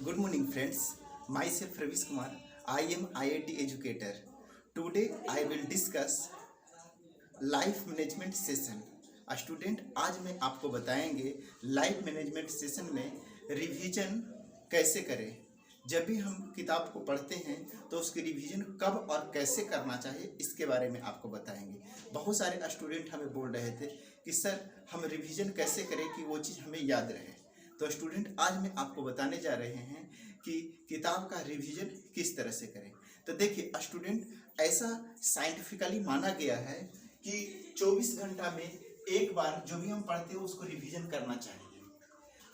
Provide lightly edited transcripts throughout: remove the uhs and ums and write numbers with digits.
Good morning, friends. Myself Ravish Kumar. I am IIT educator. Today I will discuss life management session. Student, आज मैं आपको बताएंगे life management session में revision कैसे करें। जब भी हम किताब को पढ़ते हैं तो उसकी रिवीजन कब और कैसे करना चाहिए इसके बारे में आपको बताएंगे। बहुत सारे स्टूडेंट हमें बोल रहे थे कि सर हम रिवीजन कैसे करें कि वो चीज़ हमें याद रहे। तो स्टूडेंट, आज मैं आपको बताने जा रहे हैं कि किताब का रिवीजन किस तरह से करें। तो देखिए स्टूडेंट, ऐसा साइंटिफिकली माना गया है कि 24 घंटा में एक बार जो भी हम पढ़ते हैं उसको रिवीजन करना चाहिए,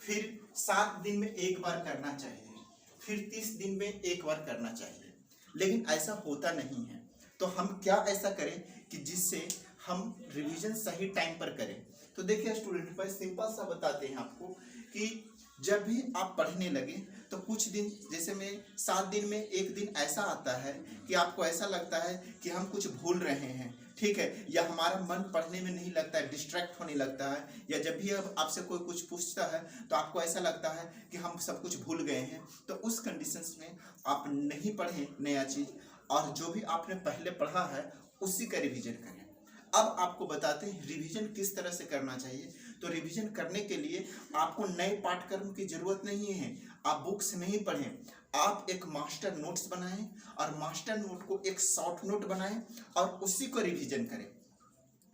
फिर 7 दिन में एक बार करना चाहिए, फिर 30 दिन में एक बार करना चाहिए। लेकिन ऐसा होता नहीं है। तो हम क्या ऐसा करें कि जिससे हम रिवीजन सही टाइम पर करें। तो देखिए स्टूडेंट, पर सिंपल सा बताते हैं आपको कि जब भी आप पढ़ने लगे तो कुछ दिन, जैसे में 7 दिन में एक दिन ऐसा आता है कि आपको ऐसा लगता है कि हम कुछ भूल रहे हैं, ठीक है, या हमारा मन पढ़ने में नहीं लगता है, डिस्ट्रैक्ट होने लगता है, या जब भी अब आपसे कोई कुछ पूछता है तो आपको ऐसा लगता है कि हम सब कुछ भूल गए हैं। तो उस कंडीशंस में आप नहीं पढ़ें नया चीज़, और जो भी आपने पहले पढ़ा है उसी का रिवीजन करें। अब आपको बताते हैं रिवीजन किस तरह से करना चाहिए। तो रिवीजन करने के लिए आपको नए पाठ्यक्रम की जरूरत नहीं है। आप बुक्स नहीं पढ़ें, आप एक मास्टर नोट्स बनाएं और मास्टर नोट को एक शॉर्ट नोट बनाएं और उसी को रिवीजन करें।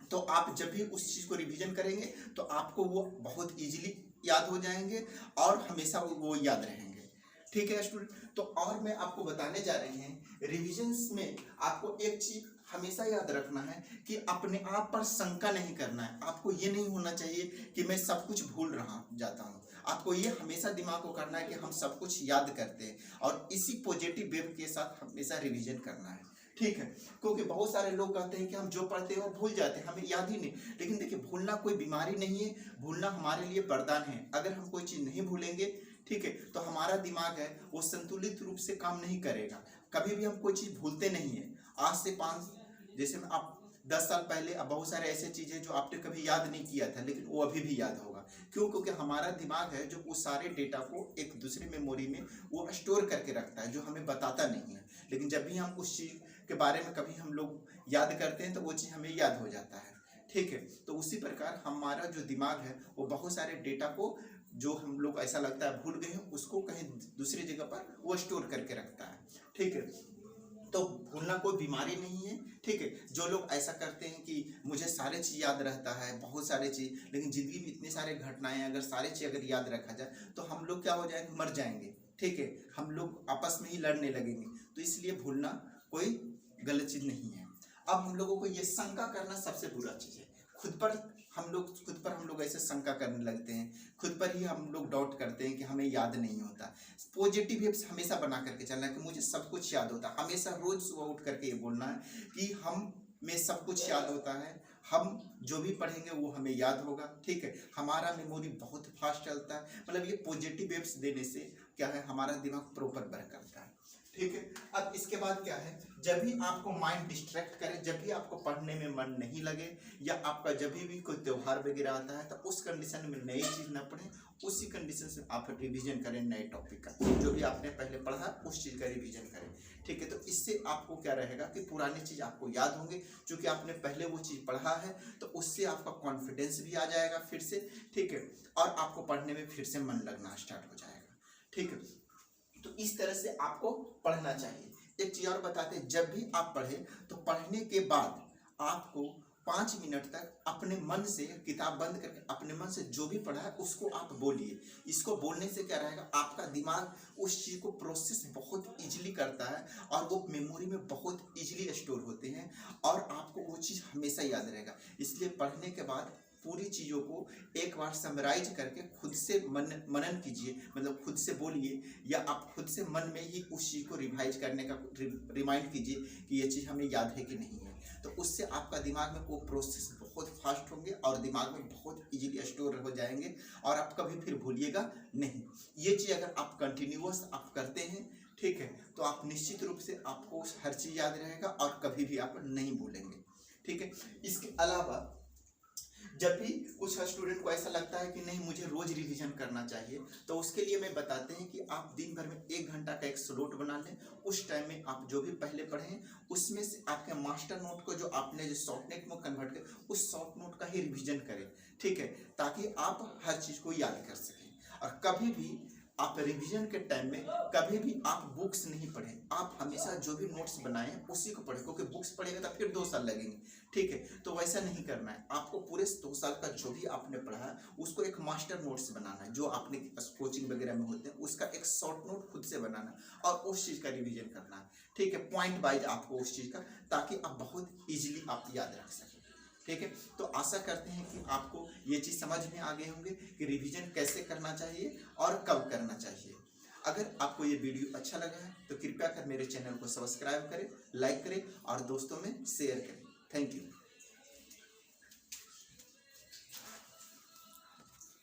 तो आप जब भी उस चीज़ को रिवीजन करेंगे तो आपको वो बहुत इजीली याद हो जाएंगे और हमेशा वो याद रहेंगे। ठीक है स्टूडेंट, तो और मैं आपको बताने जा रहे हैं रिविजन्स में आपको एक चीज हमेशा याद रखना है कि अपने आप पर शंका नहीं करना है। आपको ये नहीं होना चाहिए कि मैं सब कुछ भूल रहा जाता हूँ। आपको ये हमेशा दिमाग को करना है कि हम सब कुछ याद करते हैं और इसी पॉजिटिव वेव के साथ हमेशा रिवीजन करना है। ठीक है, क्योंकि बहुत सारे लोग कहते हैं कि हम जो पढ़ते हैं वो भूल जाते हैं, हमें याद ही नहीं। लेकिन देखिए, भूलना कोई बीमारी नहीं है, भूलना हमारे लिए वरदान है। अगर हम कोई चीज़ नहीं भूलेंगे, ठीक है, तो हमारा दिमाग है वो संतुलित रूप से काम नहीं करेगा। कभी भी हम कोई चीज़ भूलते नहीं है। आज से 5, जैसे आप 10 साल पहले, अब बहुत सारे ऐसे चीज़ें जो आपने कभी याद नहीं किया था लेकिन वो अभी भी याद होगा। क्यों? क्योंकि हमारा दिमाग है जो उस सारे डेटा को एक दूसरे मेमोरी में वो स्टोर करके रखता है, जो हमें बताता नहीं है। लेकिन जब भी हम उस चीज़ के बारे में कभी हम लोग याद करते हैं तो वो चीज़ हमें याद हो जाता है। ठीक है, तो उसी प्रकार हमारा जो दिमाग है वो बहुत सारे डेटा को, जो हम लोग ऐसा लगता है भूल गए हैं, उसको कहीं दूसरी जगह पर वो स्टोर करके रखता है। ठीक है, तो भूलना कोई बीमारी नहीं है। ठीक है, जो लोग ऐसा करते हैं कि मुझे सारे चीज़ याद रहता है, बहुत सारे चीज़, लेकिन ज़िंदगी में इतने सारे घटनाएं, अगर सारे चीज़ अगर याद रखा जाए तो हम लोग क्या हो जाएंगे, मर जाएंगे। ठीक है, हम लोग आपस में ही लड़ने लगेंगे। तो इसलिए भूलना कोई गलत चीज़ नहीं है। अब हम लोगों को ये शंका करना सबसे बुरा चीज़ है। खुद पर हम लोग ऐसे शंका करने लगते हैं, खुद पर ही हम लोग डाउट करते हैं कि हमें याद नहीं होता। पॉजिटिव वेब्स हमेशा बना करके चलना है कि मुझे सब कुछ याद होता है। हमेशा रोज सुबह उठ करके ये बोलना है कि हम में सब कुछ याद होता है, हम जो भी पढ़ेंगे वो हमें याद होगा। ठीक है, हमारा मेमोरी बहुत फास्ट चलता है। मतलब ये पॉजिटिव वेब्स देने से क्या है, हमारा दिमाग प्रॉपर वर्क करता है। ठीक है, अब इसके बाद क्या है, जब भी आपको माइंड डिस्ट्रैक्ट करे, जब भी आपको पढ़ने में मन नहीं लगे, या आपका जब भी कोई त्यौहार वगैरह आता है, तो उस कंडीशन में नई चीज़ ना पढ़ें, उसी कंडीशन से आप रिवीजन करें नए टॉपिक का। जो भी आपने पहले पढ़ा उस चीज़ का रिवीजन करें। ठीक है, तो इससे आपको क्या रहेगा कि पुरानी चीज़ आपको याद होंगे, क्योंकि आपने पहले वो चीज़ पढ़ा है, तो उससे आपका कॉन्फिडेंस भी आ जाएगा फिर से। ठीक है, और आपको पढ़ने में फिर से मन लगना स्टार्ट हो जाएगा। ठीक है, तो इस तरह से आपको पढ़ना चाहिए। एक चीज़ और बताते हैं, जब भी आप पढ़ें तो पढ़ने के बाद आपको 5 मिनट तक अपने मन से, किताब बंद करके अपने मन से जो भी पढ़ा है उसको आप बोलिए। इसको बोलने से क्या रहेगा, आपका दिमाग उस चीज़ को प्रोसेस बहुत इजीली करता है और वो मेमोरी में बहुत इजीली स्टोर होते हैं और आपको वो चीज़ हमेशा याद रहेगा। इसलिए पढ़ने के बाद पूरी चीज़ों को एक बार समराइज करके खुद से मनन कीजिए, मतलब खुद से बोलिए, या आप खुद से मन में ही उस चीज़ को रिवाइज करने का रिमाइंड कीजिए कि ये चीज़ हमें याद है कि नहीं है। तो उससे आपका दिमाग में वो प्रोसेस बहुत फास्ट होंगे और दिमाग में बहुत इजीली स्टोर हो जाएंगे और आप कभी फिर भूलिएगा नहीं। ये चीज़ अगर आप कंटिन्यूअस आप करते हैं, ठीक है, तो आप निश्चित रूप से आपको हर चीज़ याद रहेगा और कभी भी आप नहीं भूलेंगे। ठीक है, इसके अलावा जब भी कुछ स्टूडेंट को ऐसा लगता है कि नहीं मुझे रोज रिवीजन करना चाहिए, तो उसके लिए मैं बताते हैं कि आप दिन भर में 1 घंटा का एक स्लॉट बना लें। उस टाइम में आप जो भी पहले पढ़ें उसमें से आपके मास्टर नोट को जो आपने जो शॉर्ट नोट में कन्वर्ट कर उस शॉर्ट नोट का ही रिवीजन करें, ठीक है, ताकि आप हर चीज़ को याद कर सकें। और कभी भी आप रिवीजन के टाइम में कभी भी आप बुक्स नहीं पढ़ें, आप हमेशा जो भी नोट्स बनाए उसी को पढ़ें, क्योंकि बुक्स पढ़ेंगे तो फिर 2 साल लगेंगे, ठीक है। तो वैसा नहीं करना है, आपको पूरे 2 साल का जो भी आपने पढ़ा है उसको एक मास्टर नोट्स बनाना है, जो आपने कोचिंग वगैरह में होते हैं उसका एक शॉर्ट नोट खुद से बनाना है और उस चीज़ का रिविजन करना है, ठीक है, पॉइंट वाइज आपको उस चीज़ का, ताकि आप बहुत ईजिली आप याद रख सकें, ठीक है। तो आशा करते हैं कि आपको ये चीज़ समझ में आ गए होंगे कि रिवीजन कैसे करना चाहिए और कब करना चाहिए। अगर आपको ये वीडियो अच्छा लगा है तो कृपया कर मेरे चैनल को सब्सक्राइब करें, लाइक करें और दोस्तों में शेयर करें। Thank you.